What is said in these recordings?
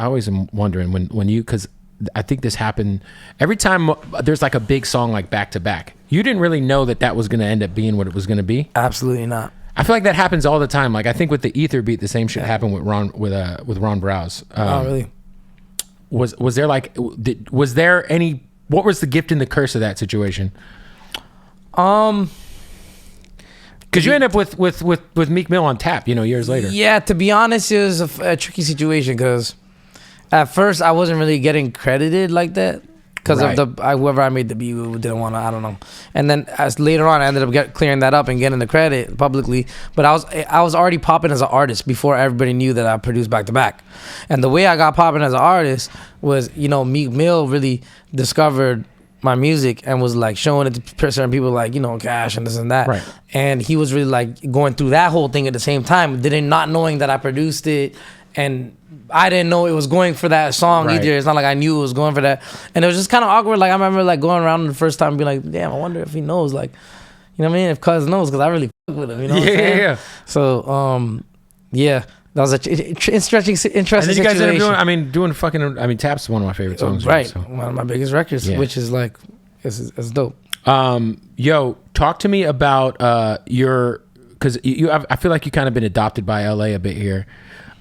always am wondering when you, because I think this happened every time there's like a big song like back to back. You didn't really know that was going to end up being what it was going to be. Absolutely not. I feel like that happens all the time. Like I think with the Ether beat, the same shit happened with Ron Browse. Oh, really? Was there like was there any? What was the gift and the curse of that situation? Because you end up with Meek Mill on tap, years later. Yeah, to be honest, it was a tricky situation because at first I wasn't really getting credited like that because of whoever I made the beat didn't want to. I don't know. And then as later on, I ended up clearing that up and getting the credit publicly. But I was already popping as an artist before everybody knew that I produced back to back. And the way I got popping as an artist was, Meek Mill really discovered my music and was like showing it to certain people like, Cash and this and that. Right. And he was really like going through that whole thing at the same time, not knowing that I produced it. And I didn't know it was going for that song either. It's not like I knew it was going for that. And it was just kind of awkward. Like I remember like going around the first time and being like, damn, I wonder if he knows, like, you know what I mean? If Cuz knows, because I really fuck with him, Yeah. So, yeah. That was an interesting situation. And then you guys ended up doing Tap's one of my favorite songs. Right. So. One of my biggest records, which is like, it's dope. Talk to me about because I feel like you kind of been adopted by LA a bit here.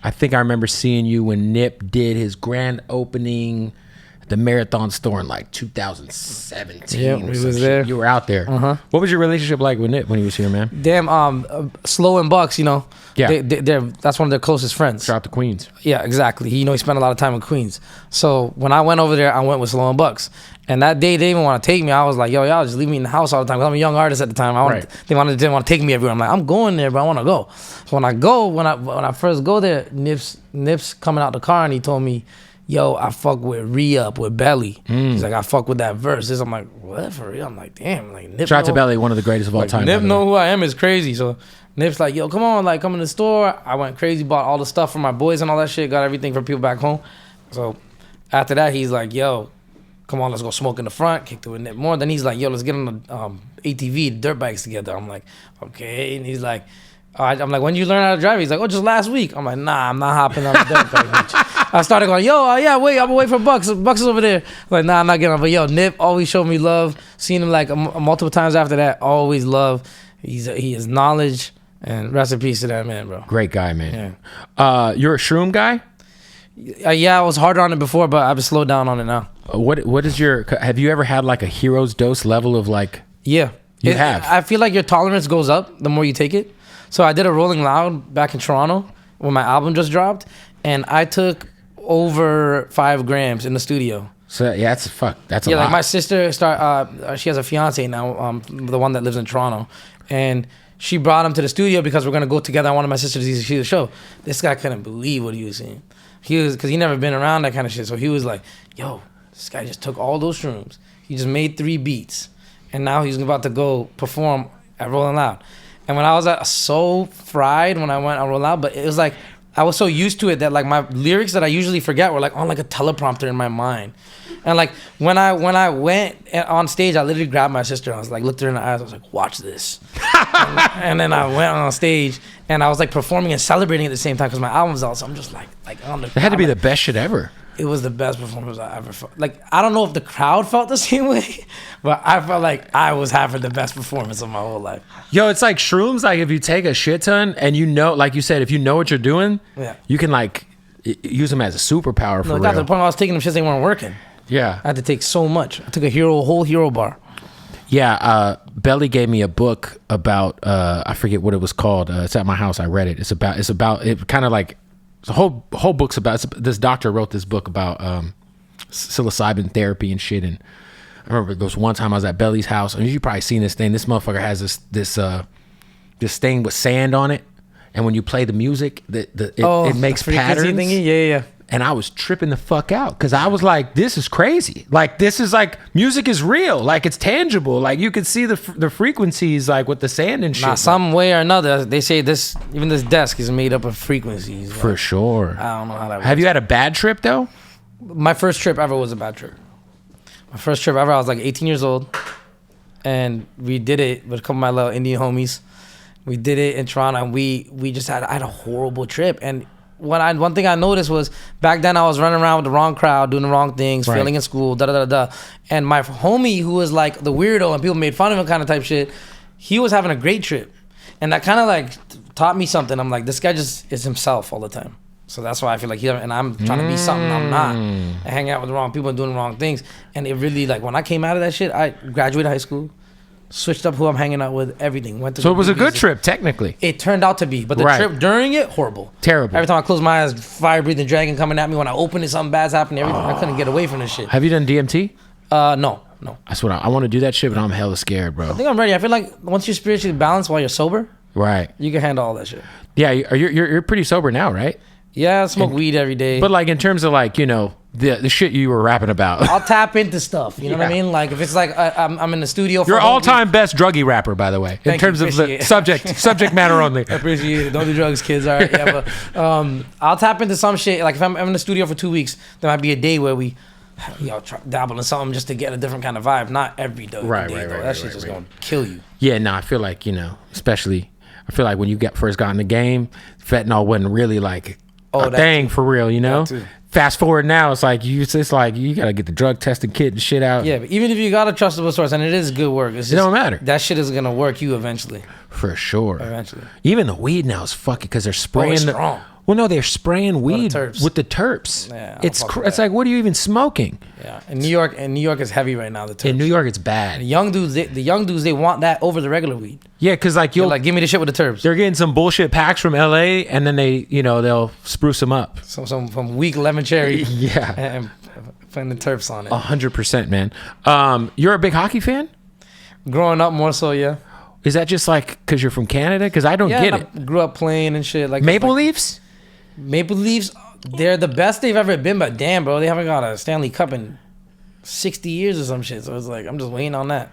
I think I remember seeing you when Nip did his grand opening at the Marathon store in like 2017. Yeah, we was there. You were out there. What was your relationship like with Nip when he was here, man? Damn, Slow and Bucks, Yeah. That's one of their closest friends. Shout out to Queens. Yeah, exactly. He spent a lot of time in Queens. So when I went over there, I went with Slow and Bucks. And that day, they didn't even want to take me. I was like, y'all just leave me in the house all the time. 'Cause I'm a young artist at the time. They didn't want to take me everywhere. I'm like, I'm going there, but I want to go. So when I first go there, Nips coming out the car and he told me, yo, I fuck with Re-Up with Belly. He's like, I fuck with that verse. I'm like, what, for real? I'm like, damn. Like, Nip Shout out to Belly, one of the greatest of all time. Nip know who I am is crazy. So Nip's like, yo, come on, like, come in the store. I went crazy, bought all the stuff for my boys and all that shit, got everything for people back home. So after that, he's like, yo, come on, let's go smoke in the front, kicked it with Nip more. Then he's like, yo, let's get on the ATV, the dirt bikes together. I'm like, okay. And he's like, I'm like, when did you learn how to drive? He's like, oh, just last week. I'm like, nah, I'm not hopping on the dirt bike, bitch. I started going, yo, yeah, wait, I'm gonna wait for Bucks. Bucks is over there. I'm like, nah, I'm not getting on. But yo, Nip always showed me love. Seen him like multiple times after that. Always love. He has knowledge, and rest in peace to that man, bro. Great guy, man. Yeah. You're a shroom guy? Yeah, I was harder on it before, but I've slowed down on it now. What is have you ever had like a hero's dose level of like? Yeah. You have. I feel like your tolerance goes up the more you take it. So I did a Rolling Loud back in Toronto when my album just dropped, and I took over 5 grams in the studio. So yeah, that's a lot. Like my sister she has a fiance now, the one that lives in Toronto, and she brought him to the studio because we're gonna go together. I wanted my sister to see the show. This guy couldn't believe what he was seeing. Because he never been around that kind of shit. So he was like, yo, this guy just took all those shrooms. He just made 3 beats. And now he's about to go perform at Rolling Loud. And when I was so fried when I went on Rolling Loud, but it was like, I was so used to it that like my lyrics that I usually forget were like on like a teleprompter in my mind. And like when I went on stage, I literally grabbed my sister. I was like, looked her in the eyes. I was like, watch this. and then I went on stage and I was like performing and celebrating at the same time because my album's out. So I'm just like on the. It had to be the best shit ever. It was the best performance I ever felt. Like, I don't know if the crowd felt the same way, but I felt like I was having the best performance of my whole life. Yo, it's like shrooms. Like if you take a shit ton and like you said, if you know what you're doing, you can like use them as a superpower for real. Got to the point where I was taking them shits, they weren't working. Yeah. I had to take so much. I took a whole hero bar. Yeah, Belly gave me a book about I forget what it was called. It's at my house. I read it. It's about it kind of like the whole book's about this doctor wrote this book about psilocybin therapy and shit. And I remember there was one time I was at Belly's house, and you probably seen this thing. This motherfucker has this thing with sand on it, and when you play the music, it makes patterns. Thingy? Yeah. And I was tripping the fuck out because I was like, this is crazy. Like, this is like, music is real. Like, it's tangible. Like, you could see the frequencies, like, with the sand and shit. Some way or another, they say even this desk is made up of frequencies. For sure. I don't know how that works. Have you had a bad trip, though? My first trip ever was a bad trip. My first trip ever, I was like 18 years old. And we did it with a couple of my little Indian homies. We did it in Toronto, and we just had a horrible trip. And one thing I noticed was back then I was running around with the wrong crowd, doing the wrong things, failing in school, and my homie who was like the weirdo and people made fun of him kind of type shit, he was having a great trip, and that kind of like taught me something. I'm like, this guy just is himself all the time. So that's why I feel like and I'm trying to be something I'm not. I hang out with the wrong people and doing the wrong things. And it really, like, when I came out of that shit, I graduated high school, switched up who I'm hanging out with, everything. Went to so it was a good trip, technically. It turned out to be. But the trip during it, horrible. Terrible. Every time I closed my eyes, fire-breathing dragon coming at me. When I opened it, something bad's happening. Everything. I couldn't get away from this shit. Have you done DMT? No. That's what I want to do that shit, but I'm hella scared, bro. I think I'm ready. I feel like once you're spiritually balanced while you're sober, right, you can handle all that shit. Yeah, you're pretty sober now, right? Yeah, I smoke weed every day. But like in terms of like, you know, the shit you were rapping about. I'll tap into stuff. You know what I mean? Like if it's like I'm in the studio. You're all-time best druggy rapper, by the way. In terms of the subject matter only. I appreciate it. Don't do drugs, kids. All right. Yeah, but I'll tap into some shit. Like if I'm in the studio for 2 weeks, there might be a day where we dabble in something just to get a different kind of vibe. Not every day. Right. That shit's just gonna kill you. Yeah, no, I feel like, you know, especially I feel like when you first got in the game, fentanyl wasn't really like a thing for real, you know. Fast forward now, it's like you gotta get the drug testing kit and shit out. Yeah, but even if you got a trustable source and it is good work, it don't matter. That shit is gonna work you eventually. For sure. Eventually. Even the weed now is fucking because they're spraying strong. Well, no, they're spraying weed with the terps. Yeah, it's like, what are you even smoking? Yeah, in New York is heavy right now. The terps. In New York, it's bad. The young dudes, they want that over the regular weed. Yeah, because like you're like, give me the shit with the terps. They're getting some bullshit packs from LA, and then they'll spruce them up. Some from weak lemon cherry. Yeah, and putting the terps on it. 100%, man. You're a big hockey fan? Growing up, more so, yeah. Is that just like because you're from Canada? Because I don't get it. I grew up playing and shit. Like Maple Leafs. Maple Leafs, they're the best they've ever been, but damn, bro, they haven't got a Stanley Cup in 60 years or some shit. So it's like I'm just waiting on that.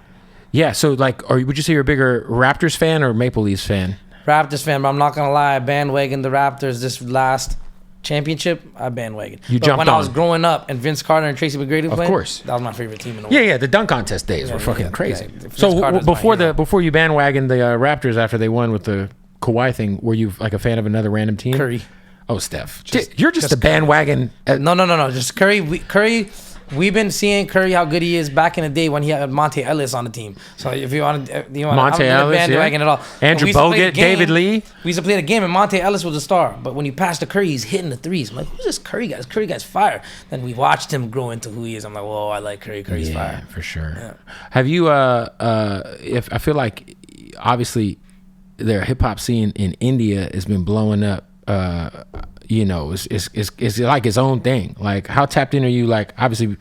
Yeah, so like, would you say you're a bigger Raptors fan or Maple Leafs fan? Raptors fan, but I'm not gonna lie, I bandwagoned the Raptors this last championship. I bandwagoned. When I was growing up and Vince Carter and Tracy McGrady playing, of course, that was my favorite team in the world. Yeah, the dunk contest days were fucking crazy. So before you bandwagoned the Raptors after they won with the Kawhi thing, were you like a fan of another random team? Curry. Oh, Steph. You're just a bandwagon. No. Just Curry. Curry. We've been seeing Curry how good he is back in the day when he had Monte Ellis on the team. So if you want Monte Ellis, bandwagon at all. Andrew Bogut, David Lee. We used to play the game and Monte Ellis was a star. But when you pass to Curry, he's hitting the threes. I'm like, who's this Curry guy? This Curry guy's fire. Then we watched him grow into who he is. I'm like, whoa, I like Curry. Curry's fire. For sure. Yeah. Have you? If I feel like obviously their hip hop scene in India has been blowing up. It's like its own thing. Like, how tapped in are you? Like, obviously,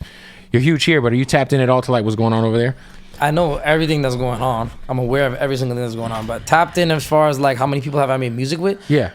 you're huge here, but are you tapped in at all to like what's going on over there? I know everything that's going on. I'm aware of every single thing that's going on, but tapped in as far as like how many people have I made music with? Yeah.